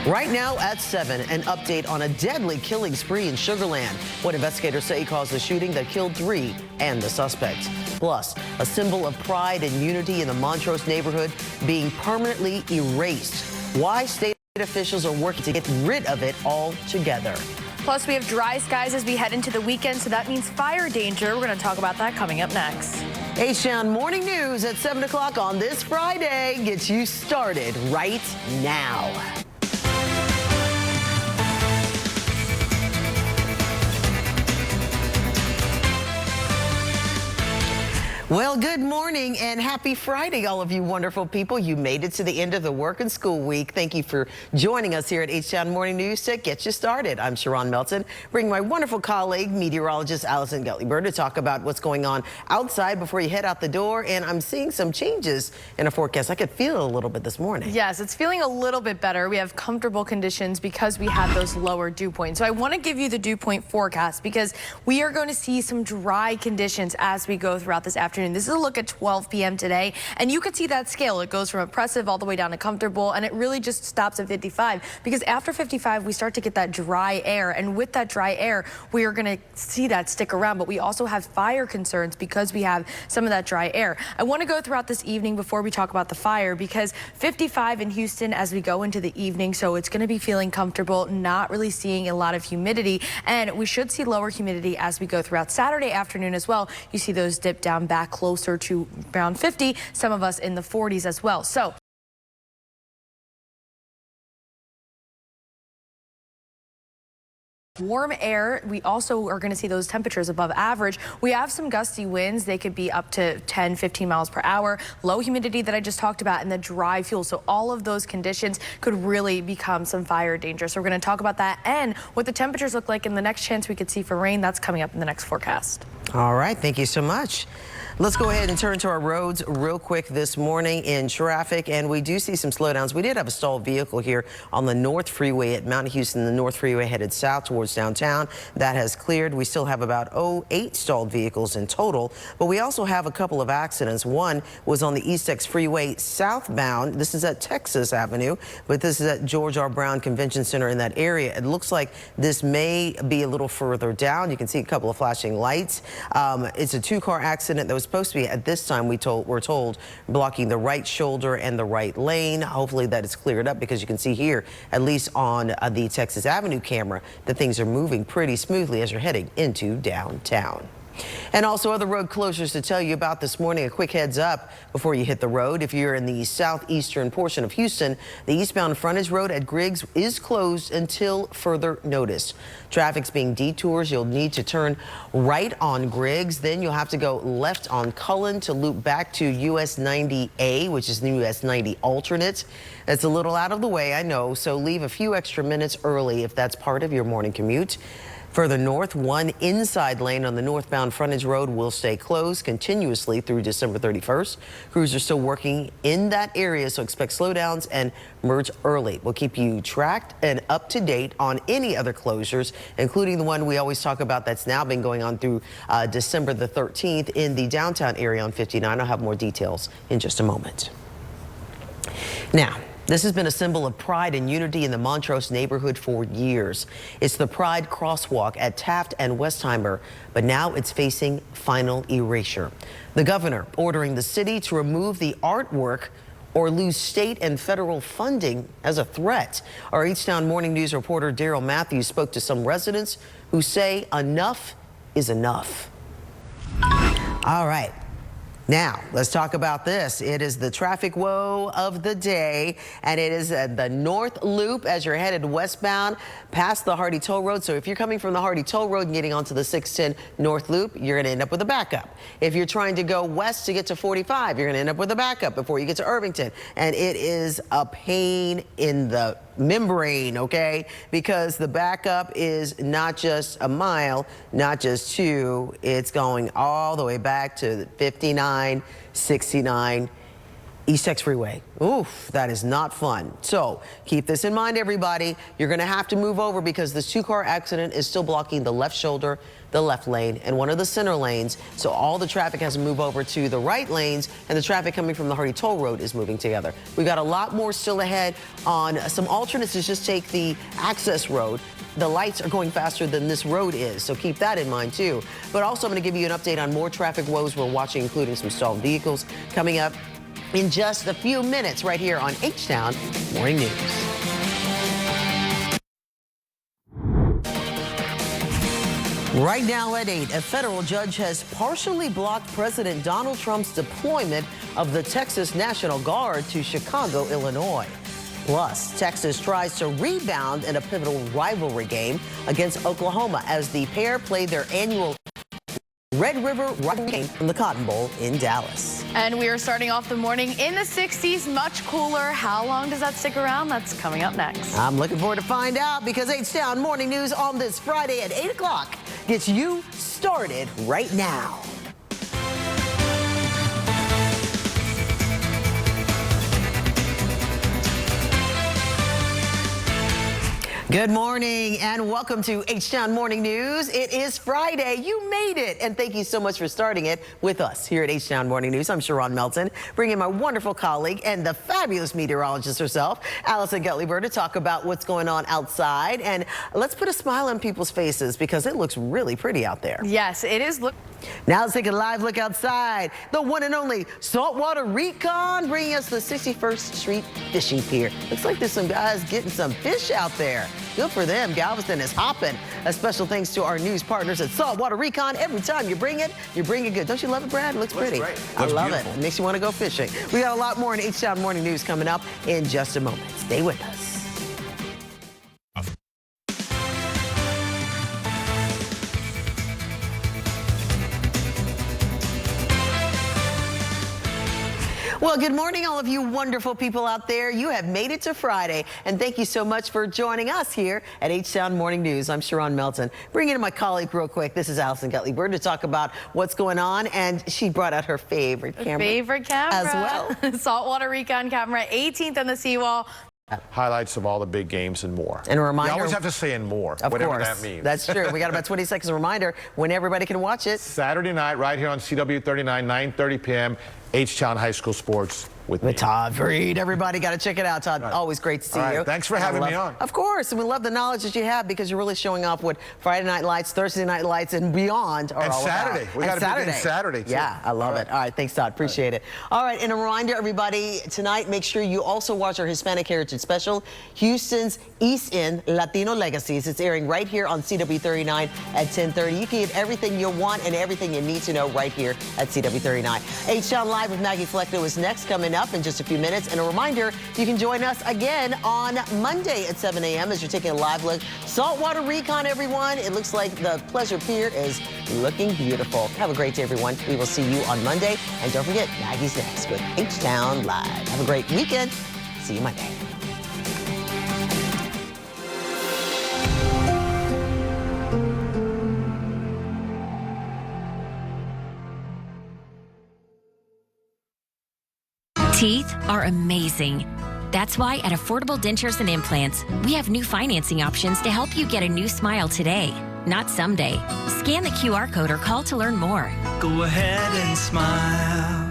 Right now at 7, an update on a deadly killing spree in Sugar Land. What investigators say caused the shooting that killed 3 and the suspects. Plus, a symbol of pride and unity in the Montrose neighborhood being permanently erased. Why state officials are working to get rid of it altogether. Plus, we have dry skies as we head into the weekend, so that means fire danger. We're going to talk about that coming up next. KIAH Morning News at 7 o'clock on this Friday gets you started right now. Well, good morning and happy Friday, all of you wonderful people. You made it to the end of the work and school week. Thank you for joining us here at KIAH Morning News to get you started. I'm Sharron Melton, bringing my wonderful colleague, meteorologist Allison Gelliber, to talk about what's going on outside before you head out the door. And I'm seeing some changes in a forecast. I could feel it a little bit this morning. Yes, it's feeling a little bit better. We have comfortable conditions because we have those lower dew points. So I want to give you the dew point forecast because we are going to see some dry conditions as we go throughout this afternoon. This is a look at 12 p.m. today, and you can see that scale. It goes from oppressive all the way down to comfortable, and it really just stops at 55 because after 55, we start to get that dry air, and with that dry air, we are going to see that stick around, but we also have fire concerns because we have some of that dry air. I want to go throughout this evening before we talk about the fire because 55 in Houston as we go into the evening, so it's going to be feeling comfortable, not really seeing a lot of humidity, and we should see lower humidity as we go throughout Saturday afternoon as well. You see those dip down back closer to around 50, some of us in the 40s as well. So warm air, we also are going to see those temperatures above average. We have some gusty winds. They could be up to 10, 15 miles per hour. Low humidity that I just talked about and the dry fuel. So all of those conditions could really become some fire danger. So we're going to talk about that and what the temperatures look like and the next chance we could see for rain. That's coming up in the next forecast. All right. Thank you so much. Let's go ahead and turn to our roads real quick this morning in traffic, and we do see some slowdowns. We did have a stalled vehicle here on the North Freeway at Mount Houston, the North Freeway headed south towards downtown. That has cleared. We still have about 8 stalled vehicles in total, but we also have a couple of accidents. One was on the East X Freeway southbound. This is at Texas Avenue, but this is at George R. Brown Convention Center in that area. It looks like this may be a little further down. You can see a couple of flashing lights. It's a 2-car accident that was supposed to be at this time we're told blocking the right shoulder and the right lane. Hopefully that is cleared up because you can see here, at least on the Texas Avenue camera, that things are moving pretty smoothly as you're heading into downtown. And also other road closures to tell you about this morning. A quick heads up before you hit the road. If you're in the southeastern portion of Houston, the eastbound frontage road at Griggs is closed until further notice. Traffic's being detours. You'll need to turn right on Griggs. Then you'll have to go left on Cullen to loop back to US 90A, which is the US 90 alternate. That's a little out of the way, I know, so leave a few extra minutes early if that's part of your morning commute. Further north, one inside lane on the northbound frontage road will stay closed continuously through December 31st. Crews are still working in that area, so expect slowdowns and merge early. We'll keep you tracked and up to date on any other closures, including the one we always talk about that's now been going on through December the 13th in the downtown area on 59. I'll have more details in just a moment. Now, this has been a symbol of pride and unity in the Montrose neighborhood for years. It's the Pride Crosswalk at Taft and Westheimer, but now it's facing final erasure. The governor ordering the city to remove the artwork or lose state and federal funding as a threat. Our H-Town Morning News reporter Daryl Matthews spoke to some residents who say enough is enough. All right. Now, let's talk about this. It is the traffic woe of the day, and it is the North Loop as you're headed westbound past the Hardy Toll Road. So if you're coming from the Hardy Toll Road and getting onto the 610 North Loop, you're going to end up with a backup. If you're trying to go west to get to 45, you're going to end up with a backup before you get to Irvington. And it is a pain in the membrane, okay? Because the backup is not just a mile, not just 2, it's going all the way back to 59, 69. East Tex Freeway. Oof, that is not fun. So keep this in mind, everybody. You're going to have to move over because this two-car accident is still blocking the left shoulder, the left lane, and one of the center lanes. So all the traffic has to move over to the right lanes, and the traffic coming from the Hardy Toll Road is moving together. We've got a lot more still ahead on some alternates to just take the access road. The lights are going faster than this road is, so keep that in mind too. But also I'm going to give you an update on more traffic woes we're watching, including some stalled vehicles coming up in just a few minutes right here on H-Town Morning News. Right now at 8, a federal judge has partially blocked President Donald Trump's deployment of the Texas National Guard to Chicago, Illinois. Plus, Texas tries to rebound in a pivotal rivalry game against Oklahoma as the pair play their annual Red River rivalry game from the Cotton Bowl in Dallas. And we are starting off the morning in the 60s, much cooler. How long does that stick around? That's coming up next. I'm looking forward to find out because H-Town Morning News on this Friday at 8 o'clock gets you started right now. Good morning and welcome to H-Town Morning News. It is Friday. You made it. And thank you so much for starting it with us here at H-Town Morning News. I'm Sharron Melton, bringing my wonderful colleague and the fabulous meteorologist herself, Allison Gutley-Bird, to talk about what's going on outside. And let's put a smile on people's faces because it looks really pretty out there. Yes, it is. Now let's take a live look outside. The one and only Saltwater Recon bringing us the 61st Street Fishing Pier. Looks like there's some guys getting some fish out there. Good for them. Galveston is hopping. A special thanks to our news partners at Saltwater Recon. Every time you bring it good. Don't you love it, Brad? It looks pretty. Great. I love beautiful. it. It makes you want to go fishing. We got a lot more in H-Town Morning News coming up in just a moment. Stay with us. Well, good morning, all of you wonderful people out there. You have made it to Friday, and thank you so much for joining us here at H-Town Morning News. I'm Sharron Melton. Bringing in my colleague real quick. This is Allison Gutley-Bird to talk about what's going on, and she brought out her favorite camera. Favorite camera. As well. Saltwater Recon camera, 18th on the seawall. Highlights of all the big games and more. And a reminder. You always have to say and more, whatever that means. That's true. We got about 20 seconds of reminder when everybody can watch it. Saturday night right here on CW39, 9:30 p.m. H-Town High School Sports with Todd Freed. Everybody got to check it out, Todd. Right. Always great to see you. Thanks for having me on. Of course, and we love the knowledge that you have because you're really showing off what Friday Night Lights, Thursday Night Lights, and beyond are all Saturday. about. We got a big game Saturday, too. Yeah, I love it. All right, thanks, Todd. Appreciate it. All right, and a reminder, everybody, tonight, make sure you also watch our Hispanic Heritage Special, Houston's East End Latino Legacies. It's airing right here on CW39 at 10:30. You can get everything you want and everything you need to know right here at CW39. H-Town Live with Maggie Fleckner is next, coming up in just a few minutes. And a reminder, you can join us again on Monday at 7 a.m. as you're taking a live look. Saltwater Recon, everyone. It looks like the Pleasure Pier is looking beautiful. Have a great day, everyone. We will see you on Monday. And don't forget, Maggie's next with H-Town Live. Have a great weekend. See you Monday. Teeth are amazing. That's why at Affordable Dentures and Implants, we have new financing options to help you get a new smile today, not someday. Scan the QR code or call to learn more. Go ahead and smile.